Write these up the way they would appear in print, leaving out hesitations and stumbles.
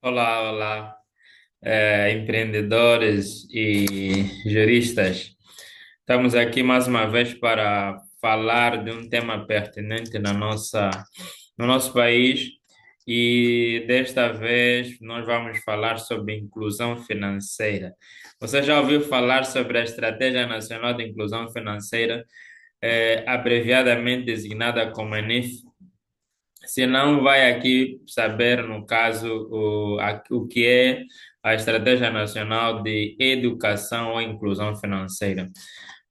Olá, olá, empreendedores e juristas. Estamos aqui mais uma vez para falar de um tema pertinente no nosso país e desta vez nós vamos falar sobre inclusão financeira. Você já ouviu falar sobre a Estratégia Nacional de Inclusão Financeira, abreviadamente designada como ENIF? Se não, vai aqui saber, no caso, o que é a Estratégia Nacional de Educação ou Inclusão Financeira.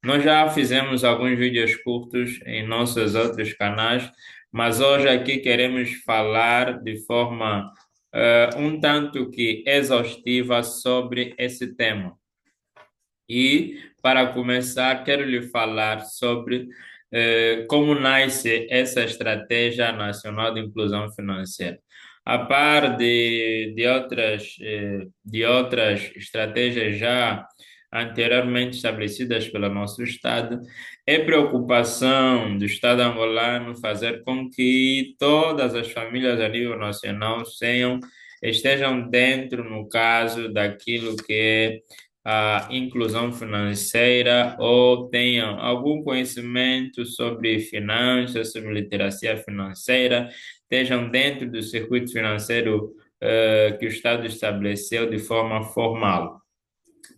Nós já fizemos alguns vídeos curtos em nossos outros canais, mas hoje aqui queremos falar de forma um tanto que exaustiva sobre esse tema. E, para começar, quero lhe falar sobre como nasce essa estratégia nacional de inclusão financeira. A par de outras estratégias já anteriormente estabelecidas pelo nosso Estado, é preocupação do Estado angolano fazer com que todas as famílias a nível nacional estejam dentro, no caso, daquilo que é a inclusão financeira ou tenham algum conhecimento sobre finanças, sobre literacia financeira, estejam dentro do circuito financeiro que o Estado estabeleceu de forma formal.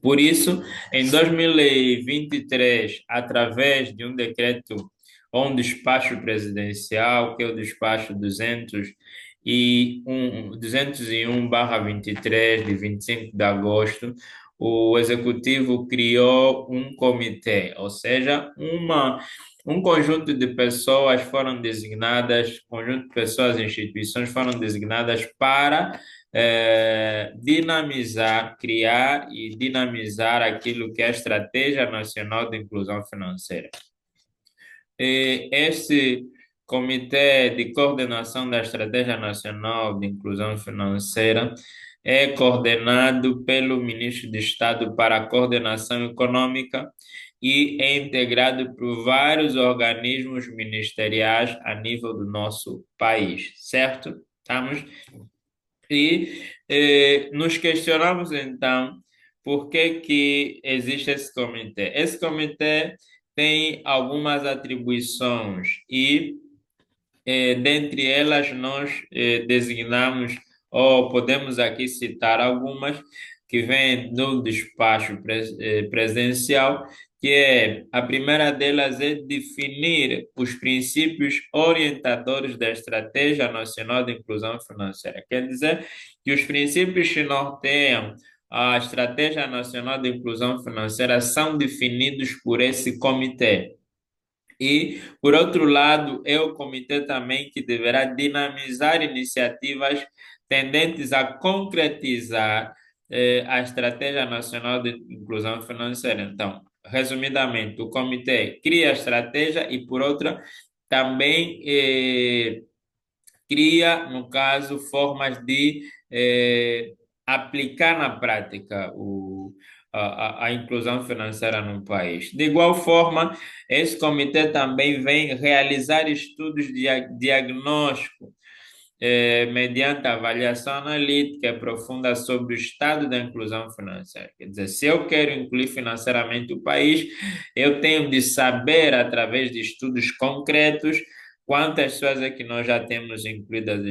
Por isso, em 2023, através de um decreto ou um despacho presidencial, que é o despacho 201/23, de 25 de agosto, o executivo criou um comitê, ou seja, um conjunto de pessoas foram designadas, conjunto de pessoas e instituições foram designadas para dinamizar, criar e dinamizar aquilo que é a Estratégia Nacional de Inclusão Financeira. Este Comitê de Coordenação da Estratégia Nacional de Inclusão Financeira é coordenado pelo Ministro de Estado para a Coordenação Econômica e é integrado por vários organismos ministeriais a nível do nosso país, certo? Estamos? E nos questionamos então por que que existe esse comitê. Esse comitê tem algumas atribuições e dentre elas nós designamos ou podemos aqui citar algumas que vêm do despacho presidencial, que é a primeira delas é definir os princípios orientadores da Estratégia Nacional de Inclusão Financeira. Quer dizer que os princípios que norteiam a Estratégia Nacional de Inclusão Financeira são definidos por esse comitê. E, por outro lado, é o comitê também que deverá dinamizar iniciativas tendentes a concretizar a Estratégia Nacional de Inclusão Financeira. Então, resumidamente, o comitê cria a estratégia e, por outra, também cria, no caso, formas de aplicar na prática a inclusão financeira no país. De igual forma, esse comitê também vem realizar estudos de diagnóstico mediante avaliação analítica profunda sobre o estado da inclusão financeira. Quer dizer, se eu quero incluir financeiramente o país, eu tenho de saber, através de estudos concretos, quantas pessoas é que nós já temos incluídas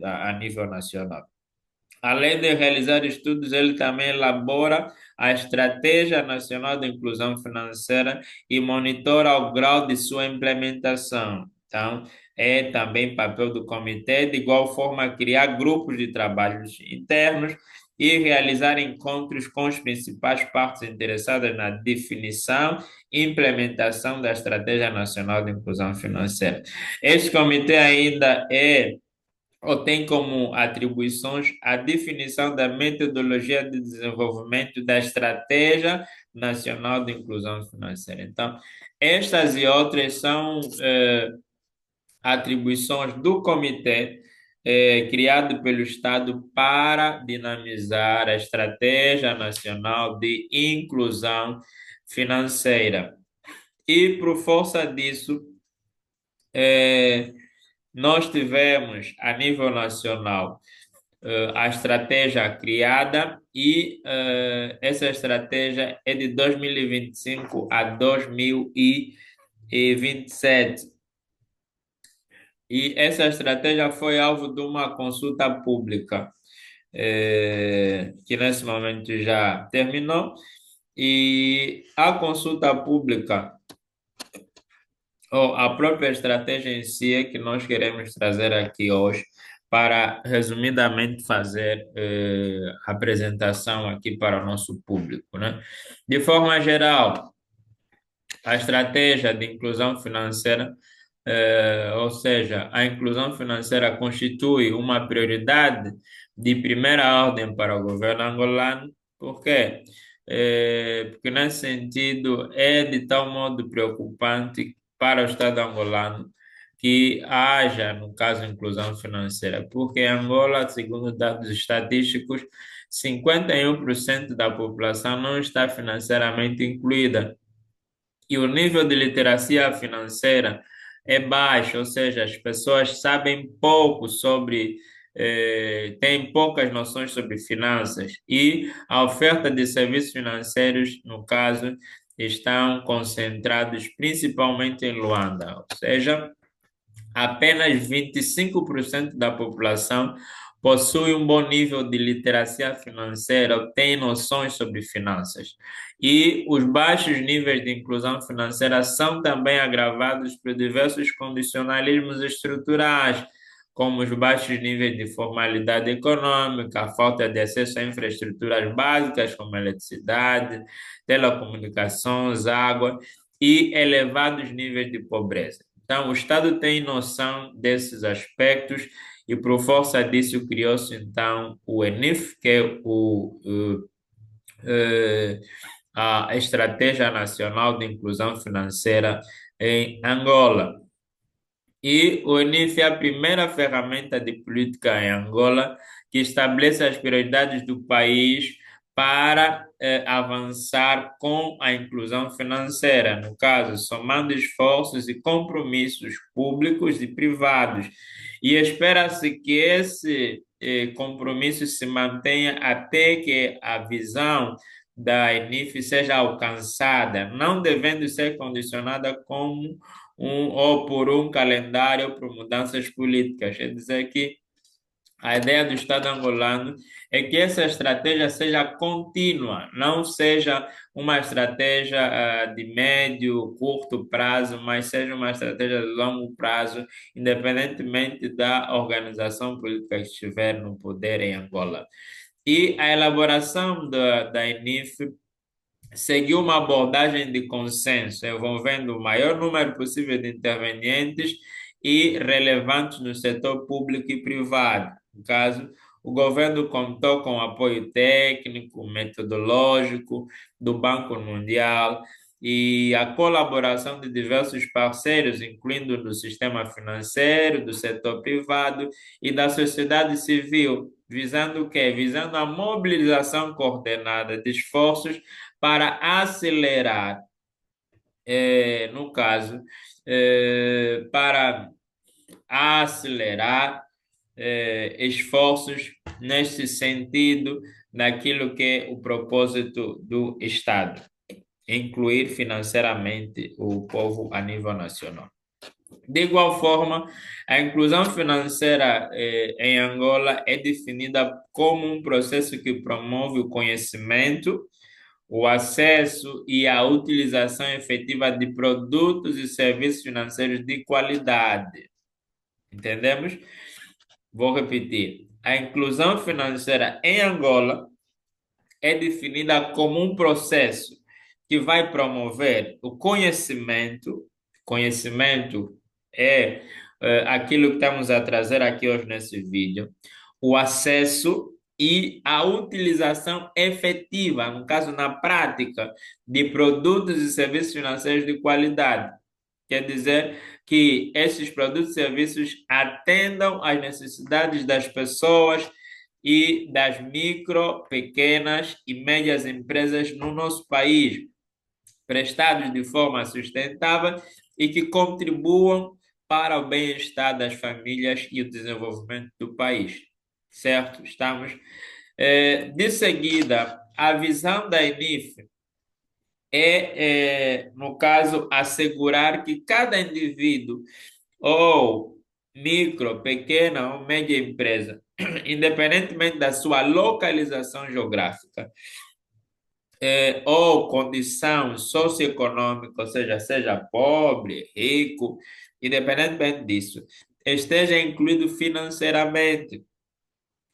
a nível nacional. Além de realizar estudos, ele também elabora a Estratégia Nacional de Inclusão Financeira e monitora o grau de sua implementação. Então, é também papel do comitê, de igual forma, criar grupos de trabalhos internos e realizar encontros com as principais partes interessadas na definição e implementação da Estratégia Nacional de Inclusão Financeira. Este comitê ainda ou tem como atribuições a definição da metodologia de desenvolvimento da Estratégia Nacional de Inclusão Financeira. Então, estas e outras são atribuições do comitê criado pelo Estado para dinamizar a Estratégia Nacional de Inclusão Financeira. E, por força disso, nós tivemos, a nível nacional, a estratégia criada e essa estratégia é de 2025 a 2027. E essa estratégia foi alvo de uma consulta pública, que nesse momento já terminou. E a consulta pública, ou a própria estratégia em si, é que nós queremos trazer aqui hoje para, resumidamente, fazer a apresentação aqui para o nosso público, né? De forma geral, a estratégia de inclusão financeira, ou seja, a inclusão financeira constitui uma prioridade de primeira ordem para o governo angolano. Por quê? Porque, nesse sentido, é de tal modo preocupante para o Estado angolano que haja, no caso, inclusão financeira, porque Angola, segundo dados estatísticos, 51% da população não está financeiramente incluída e o nível de literacia financeira é baixo, ou seja, as pessoas sabem pouco sobre, têm poucas noções sobre finanças e a oferta de serviços financeiros, no caso, estão concentrados principalmente em Luanda, ou seja, apenas 25% da população possui um bom nível de literacia financeira, ou tem noções sobre finanças. E os baixos níveis de inclusão financeira são também agravados por diversos condicionalismos estruturais, como os baixos níveis de formalidade econômica, a falta de acesso a infraestruturas básicas como eletricidade, telecomunicações, água e elevados níveis de pobreza. Então, o Estado tem noção desses aspectos e, por força disso, criou-se, então, o ENIF, que é eh, a Estratégia Nacional de Inclusão Financeira em Angola. E o ENIF é a primeira ferramenta de política em Angola que estabelece as prioridades do país para avançar com a inclusão financeira, no caso, somando esforços e compromissos públicos e privados. E espera-se que esse compromisso se mantenha até que a visão da ENIF seja alcançada, não devendo ser condicionada como ou por um calendário ou por mudanças políticas. Quer dizer que a ideia do Estado angolano é que essa estratégia seja contínua, não seja uma estratégia de médio, curto prazo, mas seja uma estratégia de longo prazo, independentemente da organização política que estiver no poder em Angola. E a elaboração da ENIF seguiu uma abordagem de consenso, envolvendo o maior número possível de intervenientes e relevantes no setor público e privado. No caso, o governo contou com apoio técnico, metodológico do Banco Mundial e a colaboração de diversos parceiros, incluindo do sistema financeiro, do setor privado e da sociedade civil, visando o quê? Visando a mobilização coordenada de esforços para acelerar, no caso, para acelerar esforços nesse sentido, naquilo que é o propósito do Estado, incluir financeiramente o povo a nível nacional. De igual forma, a inclusão financeira em Angola é definida como um processo que promove o conhecimento, o acesso e a utilização efetiva de produtos e serviços financeiros de qualidade. Entendemos? Vou repetir. A inclusão financeira em Angola é definida como um processo que vai promover o conhecimento. Conhecimento é aquilo que estamos a trazer aqui hoje nesse vídeo. O acesso e a utilização efetiva, no caso, na prática, de produtos e serviços financeiros de qualidade. Quer dizer que esses produtos e serviços atendam às necessidades das pessoas e das micro, pequenas e médias empresas no nosso país, prestados de forma sustentável e que contribuam para o bem-estar das famílias e o desenvolvimento do país. certo? Estamos. De seguida, a visão da ENIF no caso, assegurar que cada indivíduo ou micro, pequena ou média empresa, independentemente da sua localização geográfica, ou condição socioeconômica, ou seja, seja pobre, rico, independentemente disso, esteja incluído financeiramente.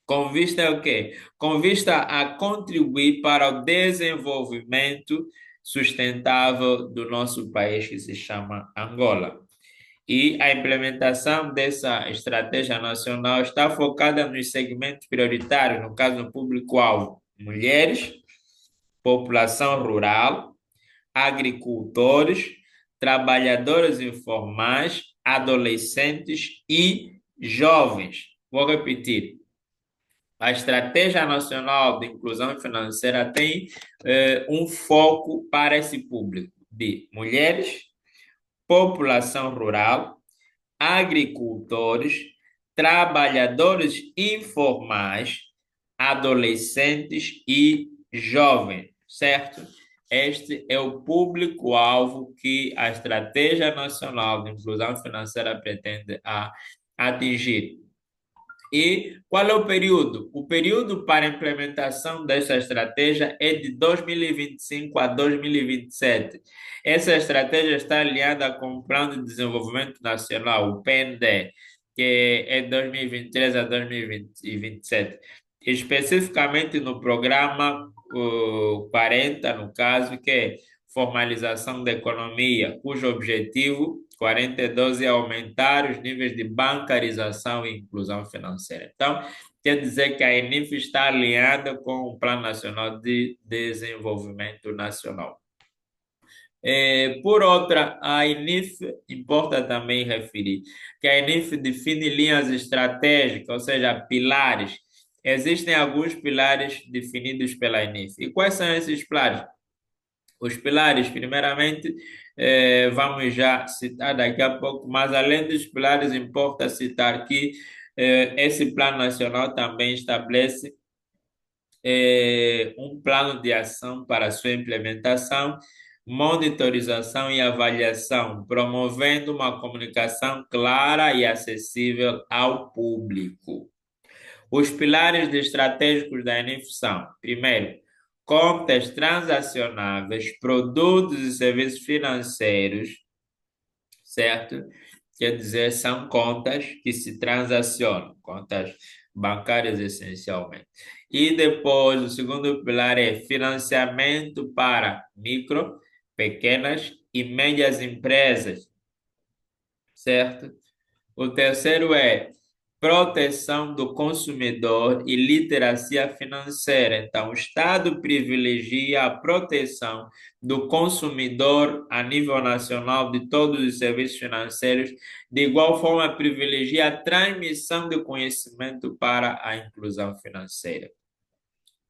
Com vista ao quê? Com vista a contribuir para o desenvolvimento sustentável do nosso país, que se chama Angola. E a implementação dessa estratégia nacional está focada nos segmentos prioritários, no caso do público-alvo, mulheres, população rural, agricultores, trabalhadores informais, adolescentes e jovens. Vou repetir. A Estratégia Nacional de Inclusão Financeira tem um foco para esse público de mulheres, população rural, agricultores, trabalhadores informais, adolescentes e jovens, certo? Este é o público-alvo que a Estratégia Nacional de Inclusão Financeira pretende atingir. E qual é o período? O período para a implementação dessa estratégia é de 2025 a 2027. Essa estratégia está alinhada com o Plano de Desenvolvimento Nacional, o PND, que é 2023 a 2027. Especificamente no programa 40, no caso, que é formalização da economia, cujo objetivo 42 é aumentar os níveis de bancarização e inclusão financeira. Então, quer dizer que a ENIF está alinhada com o Plano Nacional de Desenvolvimento Nacional. Por outra, a ENIF, importa também referir, que a ENIF define linhas estratégicas, ou seja, pilares. Existem alguns pilares definidos pela ENIF. E quais são esses pilares? Os pilares, primeiramente, vamos já citar daqui a pouco, mas além dos pilares, importa citar que esse Plano Nacional também estabelece um plano de ação para sua implementação, monitorização e avaliação, promovendo uma comunicação clara e acessível ao público. Os pilares estratégicos da ENIF são, primeiro, contas transacionáveis, produtos e serviços financeiros, certo? Quer dizer, são contas que se transacionam, contas bancárias essencialmente. E depois, o segundo pilar é financiamento para micro, pequenas e médias empresas, certo? O terceiro é proteção do consumidor e literacia financeira. Então, o Estado privilegia a proteção do consumidor a nível nacional de todos os serviços financeiros, de igual forma privilegia a transmissão de conhecimento para a inclusão financeira.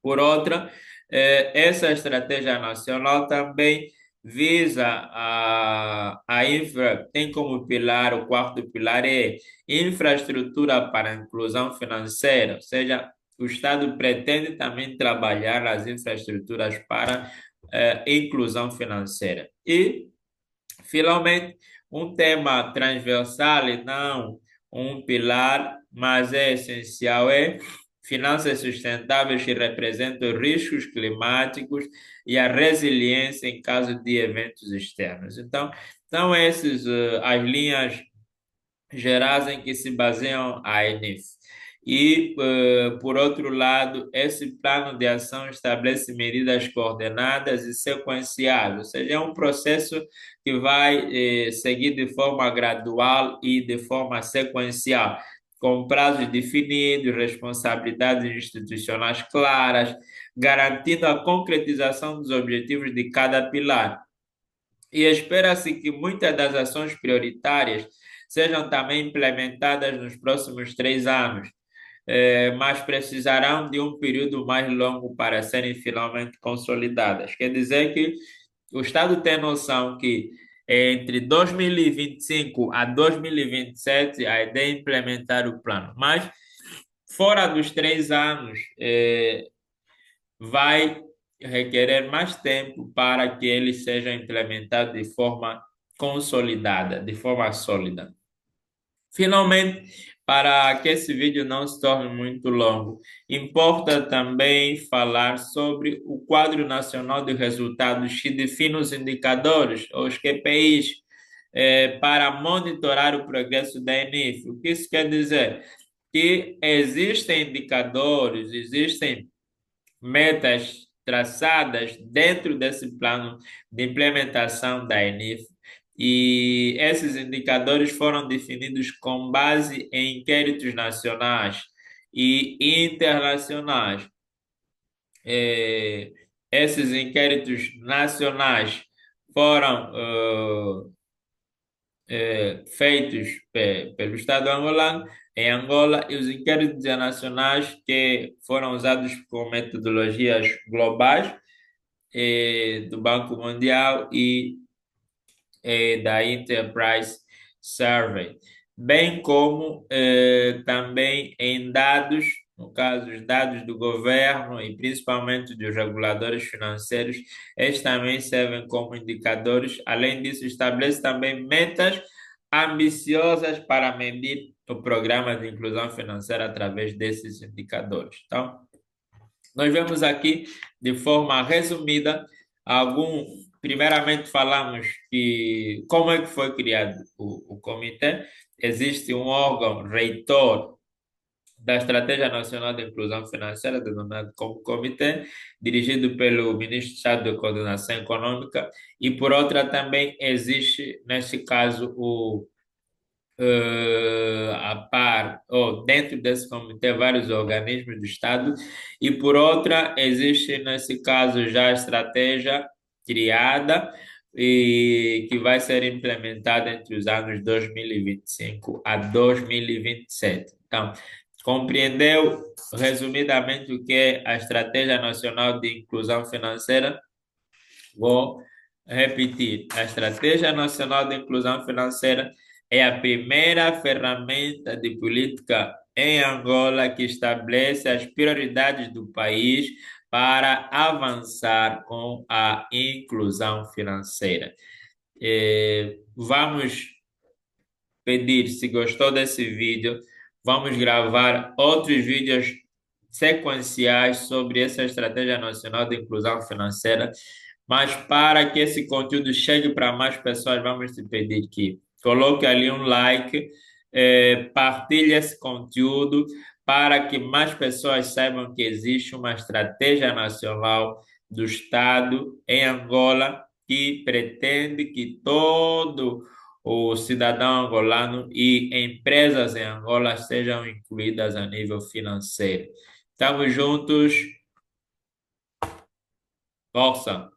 Por outra, essa estratégia nacional também visa a infra, tem como pilar, o quarto pilar é infraestrutura para a inclusão financeira, ou seja, o Estado pretende também trabalhar nas infraestruturas para inclusão financeira. E, finalmente, um tema transversal e não um pilar, mas é essencial, é finanças sustentáveis que representam riscos climáticos e a resiliência em caso de eventos externos. Então, são essas as linhas gerais em que se baseiam a ENIF. E, por outro lado, esse plano de ação estabelece medidas coordenadas e sequenciadas, ou seja, é um processo que vai seguir de forma gradual e de forma sequencial, com prazos definidos, responsabilidades institucionais claras, garantindo a concretização dos objetivos de cada pilar. E espera-se que muitas das ações prioritárias sejam também implementadas nos próximos 3 anos, mas precisarão de um período mais longo para serem finalmente consolidadas. Quer dizer que o Estado tem noção que entre 2025 a 2027 a ideia é implementar o plano, mas Fora dos 3 anos, vai requerer mais tempo para que ele seja implementado de forma consolidada, de forma sólida. Finalmente, para que esse vídeo não se torne muito longo, importa também falar sobre o Quadro Nacional de Resultados que define os indicadores, ou os QPIs, para monitorar o progresso da ENIF. O que isso quer dizer? Que existem indicadores, existem metas traçadas dentro desse plano de implementação da ENIF, e esses indicadores foram definidos com base em inquéritos nacionais e internacionais. Eh, Esses inquéritos nacionais foram feitos pelo Estado angolano, em Angola, e os inquéritos internacionais que foram usados com metodologias globais, do Banco Mundial e da Enterprise Survey, bem como também em dados, no caso, os dados do governo e principalmente dos reguladores financeiros, estes também servem como indicadores. Além disso, estabelece também metas ambiciosas para medir o programa de inclusão financeira através desses indicadores. Então, nós vemos aqui, de forma resumida, algum. Primeiramente, falamos que como é que foi criado o comitê. Existe um órgão reitor da Estratégia Nacional de Inclusão Financeira, denominado como comitê, dirigido pelo Ministro de Estado de Coordenação Econômica, e por outra também existe, neste caso, a par, ou dentro desse comitê, vários organismos do Estado, e por outra, existe, nesse caso, já a estratégia criada e que vai ser implementada entre os anos 2025 a 2027. Então, compreendeu resumidamente o que é a Estratégia Nacional de Inclusão Financeira? Vou repetir. A Estratégia Nacional de Inclusão Financeira é a primeira ferramenta de política em Angola que estabelece as prioridades do país para avançar com a inclusão financeira. Vamos pedir, se gostou desse vídeo, vamos gravar outros vídeos sequenciais sobre essa Estratégia Nacional de Inclusão Financeira. Mas para que esse conteúdo chegue para mais pessoas, vamos te pedir que coloque ali um like, partilhe esse conteúdo para que mais pessoas saibam que existe uma estratégia nacional do Estado em Angola que pretende que todo o cidadão angolano e empresas em Angola sejam incluídas a nível financeiro. Estamos juntos. Força!